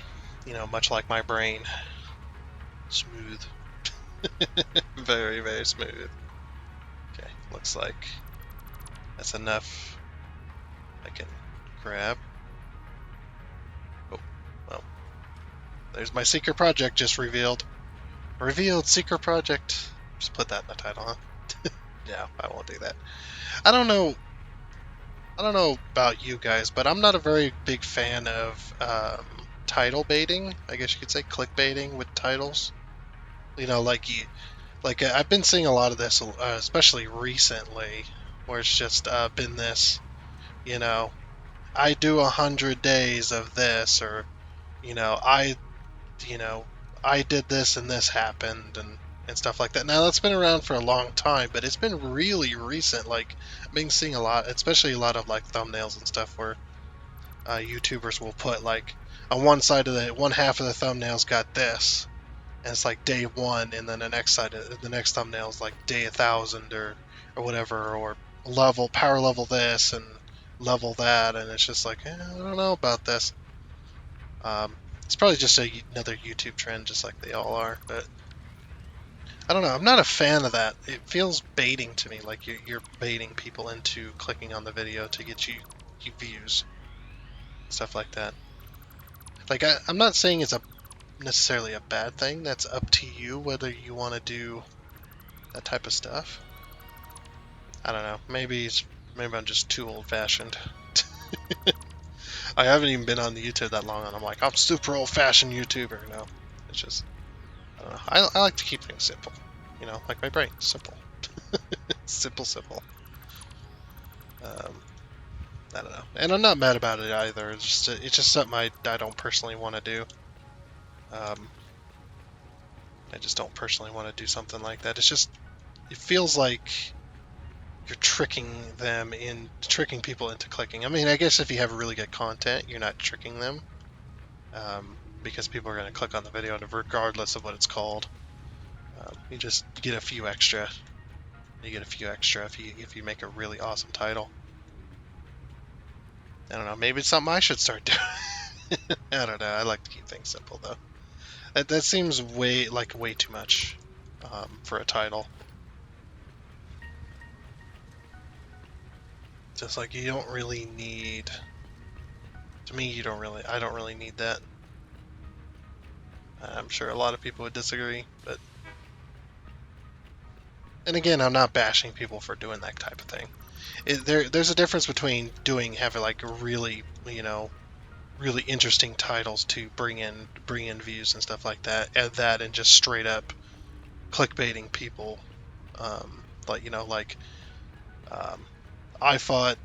You know, much like my brain. Smooth. Very, very smooth. Okay, looks like that's enough. I can grab. Oh, well. There's my secret project just revealed. Revealed secret project. Just put that in the title, huh? No, I won't do that. I don't know about you guys, but I'm not a very big fan of title baiting. I guess you could say clickbaiting with titles. You know, I've been seeing a lot of this, especially recently, where it's just been this. You know, I do 100 days of this, or you know, you know, I did this and this happened, and stuff like that. Now that's been around for a long time, but it's been really recent. Like I've been seeing a lot, especially a lot of like thumbnails and stuff where YouTubers will put like on one half of the thumbnails got this, and it's like day one, and then the next thumbnail is like day 1,000 or whatever, or power level this and level that, and it's just like I don't know about this. It's probably just another YouTube trend, just like they all are, but I don't know. I'm not a fan of that. It feels baiting to me, like you're baiting people into clicking on the video to get you views, stuff like that. Like I'm not saying it's necessarily a bad thing. That's up to you whether you want to do that type of stuff. I don't know. Maybe I'm just too old-fashioned. I haven't even been on the YouTube that long, and I'm like, I'm super old-fashioned YouTuber. No, it's just I don't know. I like to keep things simple. You know, like my brain, simple, simple. Um, I don't know, and I'm not mad about it either. It's just something I don't personally want to do. Um, I just don't personally want to do something like that. It feels like you're tricking people into clicking. I mean, I guess if you have really good content, you're not tricking them, because people are going to click on the video regardless of what it's called. You just get a few extra. You get a few extra if you make a really awesome title. I don't know. Maybe it's something I should start doing. I don't know. I like to keep things simple though. That seems way too much for a title. Just like you don't really need. To me, you don't really. I don't really need that. I'm sure a lot of people would disagree, but. And again, I'm not bashing people for doing that type of thing. There's a difference between having like really, really interesting titles to bring in views and stuff like that, and just straight up clickbaiting people. Like um, I fought,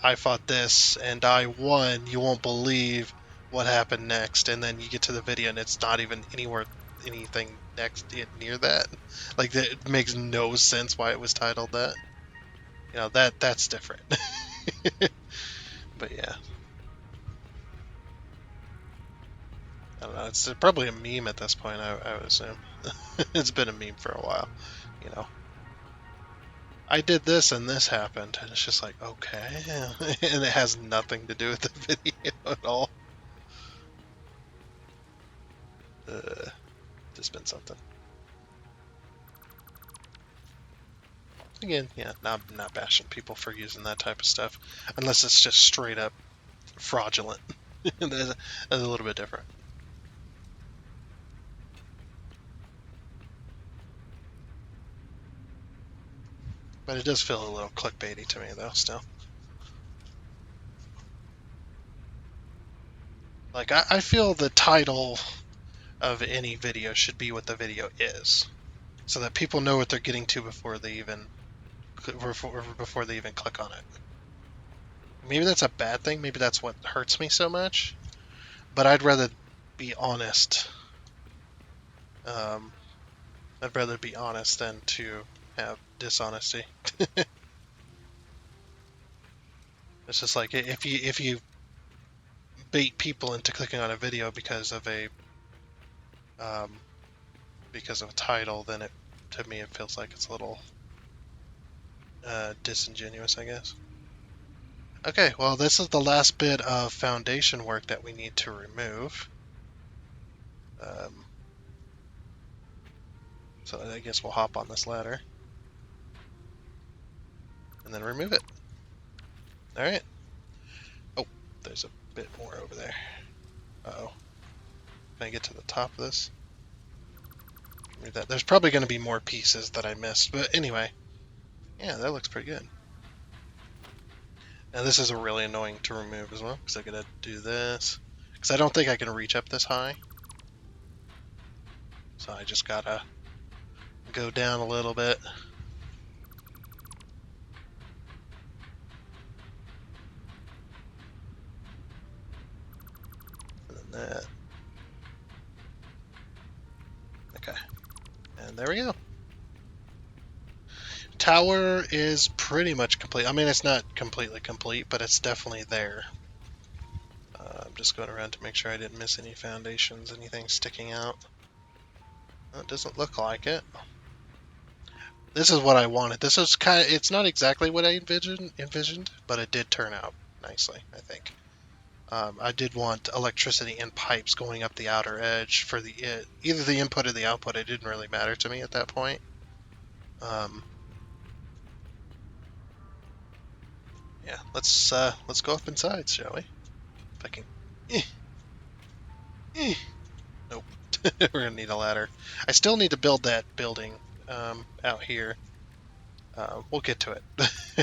I fought this and I won. You won't believe what happened next, and then you get to the video and it's not even anything next near that. Like that it makes no sense why it was titled that. That's different. But yeah, I don't know. It's probably a meme at this point. I would assume it's been a meme for a while. You know, I did this and this happened, and it's just like okay, and it has nothing to do with the video at all. Just been something. Again, yeah, not bashing people for using that type of stuff, unless it's just straight up fraudulent. That's a little bit different. But it does feel a little clickbaity to me, though, still. Like, I feel the title of any video should be what the video is, so that people know what they're getting to before they even click on it. maybe that's a bad thing. Maybe that's what hurts me so much. But I'd rather be honest. Um, I'd rather be honest than to have dishonesty. It's just like if you bait people into clicking on a video um, because of a title, then it to me it feels like it's a little disingenuous, I guess. Okay, well this is the last bit of foundation work that we need to remove. Um, so I guess we'll hop on this ladder and then remove it. All right. Oh, there's a bit more over there. Uh-oh. Can I get to the top of this? Read that. There's probably going to be more pieces that I missed, but anyway. Yeah, that looks pretty good. Now this is a really annoying to remove as well, because I gotta do this. Because I don't think I can reach up this high. So I just gotta go down a little bit. And then that. Okay. And there we go. Tower is pretty much complete. I mean, it's not completely complete, but it's definitely there. I'm just going around to make sure I didn't miss any foundations, anything sticking out. Well, it doesn't look like it. This is what I wanted. This is kind of, it's not exactly what I envisioned, but it did turn out nicely, I think. I did want electricity and pipes going up the outer edge for either the input or the output. It didn't really matter to me at that point. Yeah, let's go up inside, shall we? If I can. Eh, eh. Nope. We're gonna need a ladder. I still need to build that building out here. We'll get to it.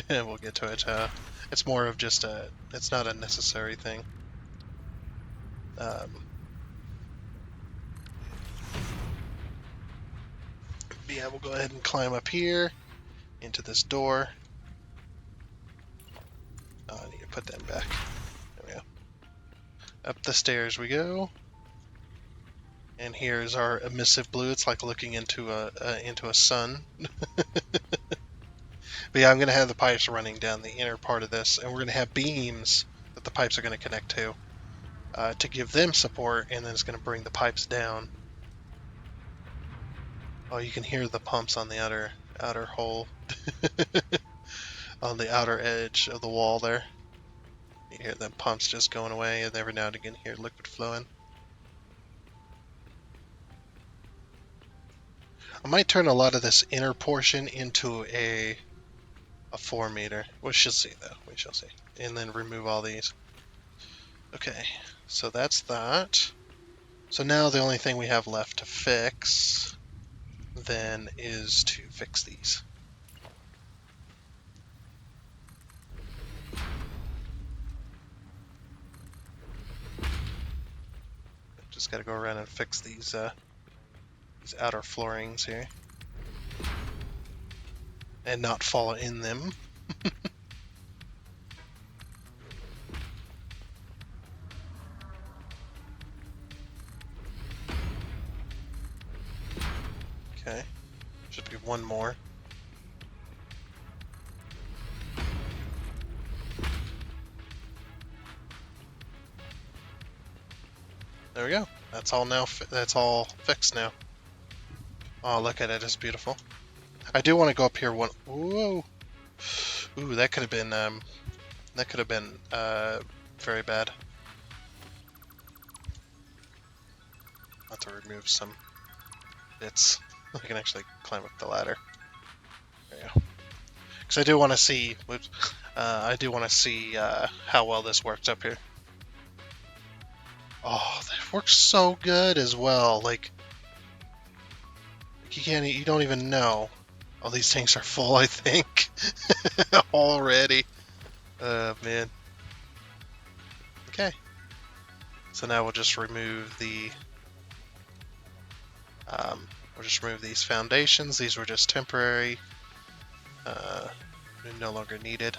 We'll get to it. It's more of just a. It's not a necessary thing. Um, but yeah, we'll go ahead and climb up here into this door. Oh, I need to put them back. There we go. Up the stairs we go. And here's our emissive blue. It's like looking into a sun. But yeah, I'm going to have the pipes running down the inner part of this, and we're going to have beams that the pipes are going to connect to give them support, and then it's going to bring the pipes down. Oh, you can hear the pumps on the outer hole, on the outer edge of the wall there. You hear the pumps just going away, and every now and again you hear liquid flowing. I might turn a lot of this inner portion into a 4 meter. We shall see, though. We shall see. And then remove all these. Okay, so that's that. So now the only thing we have left to fix then is to fix these. Just got to go around and fix these outer floorings here, and not fall in them. Okay, should be one more. There we go. That's all now. That's all fixed now. Oh, look at it! It's beautiful. I do want to go up here one. Whoa! Ooh, that could have been very bad. I'll have to remove some bits. I can actually climb up the ladder. There you go. Because I do want to see. I do want to see how well this works up here. Oh, that works so good as well. Like you don't even know. Oh, these things are full, I think. Already. Man. Okay. So now we'll just remove these foundations. These were just temporary. No longer needed.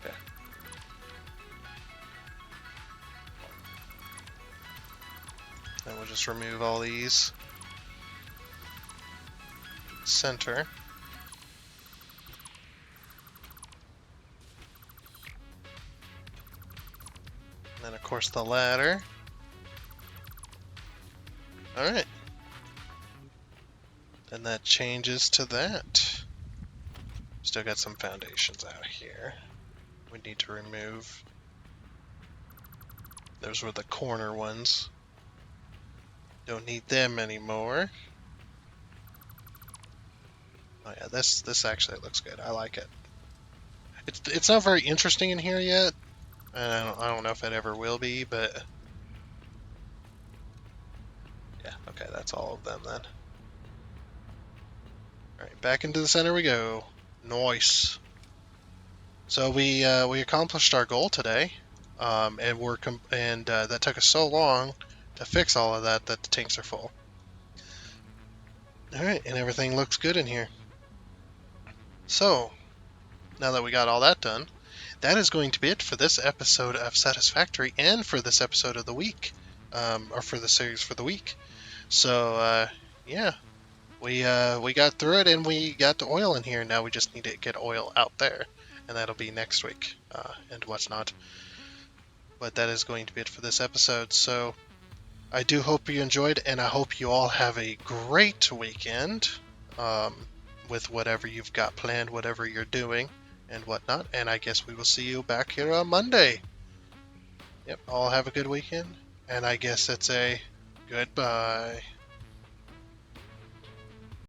Okay. Then we'll just remove all these. Center. And then of course the ladder. Alright. Then that changes to that. Still got some foundations out here. We need to remove. Those were the corner ones. Don't need them anymore. Oh yeah, this actually looks good. I like it. It's not very interesting in here yet, and I don't know if it ever will be, but yeah, okay, that's all of them then. All right, back into the center we go. Nice. So we accomplished our goal today, and that took us so long to fix all of that that the tanks are full. All right, and everything looks good in here. So now that we got all that done, that is going to be it for this episode of Satisfactory and for this episode of the week, or for the series for the week. So yeah, we got through it and we got the oil in here. Now we just need to get oil out there, and that'll be next week and whatnot. But that is going to be it for this episode. So I do hope you enjoyed, and I hope you all have a great weekend with whatever you've got planned, whatever you're doing, and whatnot. And I guess we will see you back here on Monday. Yep, all have a good weekend, and I guess it's a goodbye.